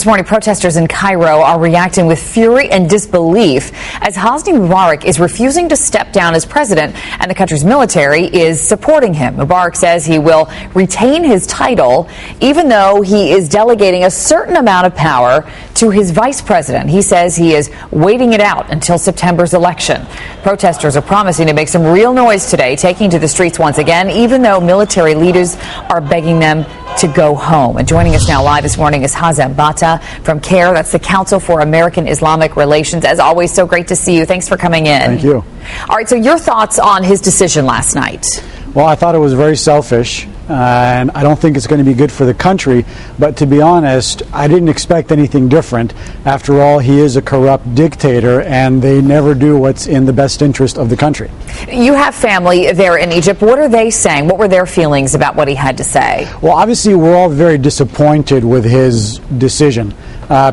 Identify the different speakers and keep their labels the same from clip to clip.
Speaker 1: This morning, protesters in Cairo are reacting with fury and disbelief as Hosni Mubarak is refusing to step down as president and the country's military is supporting him. Mubarak says he will retain his title even though he is delegating a certain amount of power to his vice president. He says he is waiting it out until September's election. Protesters are promising to make some real noise today, taking to the streets once again, even though military leaders are begging them to go home. And joining us now live this morning is Hazem Bata from CARE. That's the Council for American Islamic Relations. As always, so great to see you. Thanks for coming in.
Speaker 2: Thank you.
Speaker 1: All right, so your thoughts on his decision last night?
Speaker 2: Well, I thought it was very selfish, and I don't think it's going to be good for the country. But to be honest, I didn't expect anything different. After all, he is a corrupt dictator, and they never do what's in the best interest of the country.
Speaker 1: You have family there in Egypt. What are they saying? What were their feelings about what he had to say?
Speaker 2: Well, obviously, we're all very disappointed with his decision.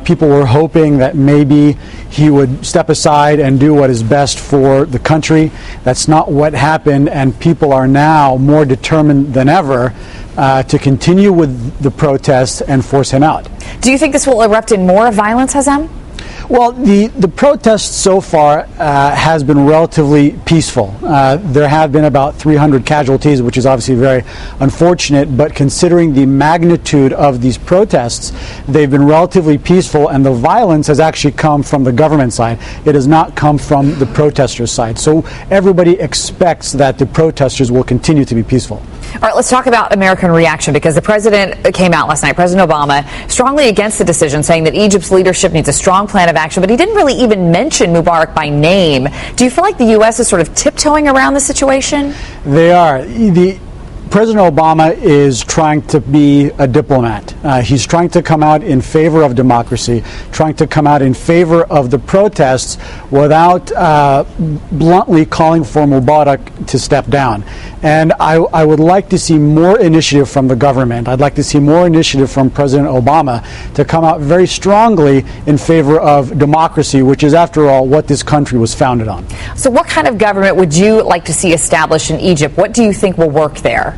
Speaker 2: People were hoping that maybe he would step aside and do what is best for the country. That's not what happened, and people are now more determined than ever to continue with the protests and force him out.
Speaker 1: Do you think this will erupt in more violence, Hazem?
Speaker 2: Well, the protest so far has been relatively peaceful. There have been about 300 casualties, which is obviously very unfortunate, but considering the magnitude of these protests, they've been relatively peaceful, and the violence has actually come from the government side. It has not come from the protesters' side. So everybody expects that the protesters will continue to be peaceful.
Speaker 1: All right, let's talk about American reaction, because the president came out last night, President Obama, strongly against the decision, saying that Egypt's leadership needs a strong plan of action, but he didn't really even mention Mubarak by name. Do you feel like the U.S. is sort of tiptoeing around the situation?
Speaker 2: They are. President Obama is trying to be a diplomat. He's trying to come out in favor of democracy, trying to come out in favor of the protests without bluntly calling for Mubarak to step down. And I would like to see more initiative from the government. I'd like to see more initiative from President Obama to come out very strongly in favor of democracy, which is, after all, what this country was founded on.
Speaker 1: So what kind of government would you like to see established in Egypt? What do you think will work there?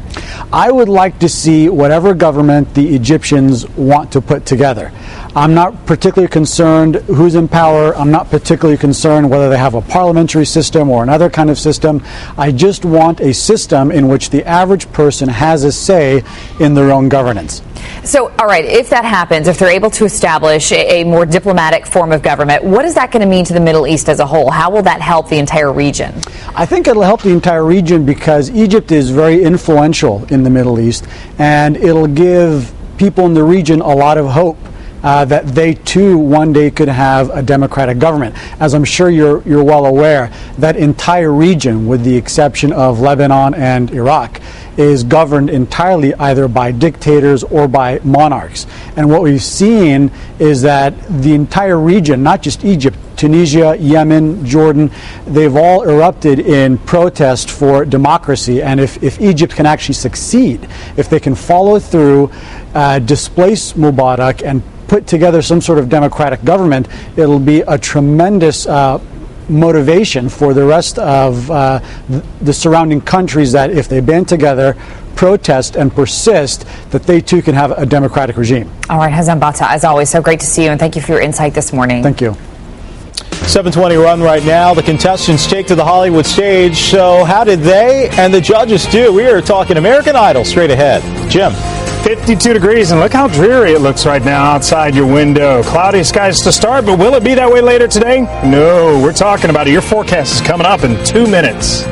Speaker 2: I would like to see whatever government the Egyptians want to put together. I'm not particularly concerned who's in power. I'm not particularly concerned whether they have a parliamentary system or another kind of system. I just want a system in which the average person has a say in their own governance.
Speaker 1: So, all right, if that happens, if they're able to establish a more diplomatic form of government, what is that going to mean to the Middle East as a whole? How will that help the entire region?
Speaker 2: I think it'll help the entire region because Egypt is very influential in the Middle East, and it'll give people in the region a lot of hope that they too one day could have a democratic government. As I'm sure you're well aware, that entire region, with the exception of Lebanon and Iraq, is governed entirely either by dictators or by monarchs. And what we've seen is that the entire region, not just Egypt, Tunisia, Yemen, Jordan, they've all erupted in protest for democracy. And if Egypt can actually succeed, if they can follow through, displace Mubarak, and put together some sort of democratic government, it'll be a tremendous motivation for the rest of the surrounding countries that, if they band together, protest and persist, that they too can have a democratic regime.
Speaker 1: All right, Hazem Bata, as always, so great to see you, and thank you for your insight this morning.
Speaker 2: Thank you.
Speaker 3: 7:20 run right now. The contestants take to the Hollywood stage. So how did they and the judges do? We are talking American Idol straight ahead. Jim.
Speaker 4: 52 degrees, and look how dreary it looks right now outside your window. Cloudy skies to start, but will it be that way later today? No, we're talking about it. Your forecast is coming up in 2 minutes.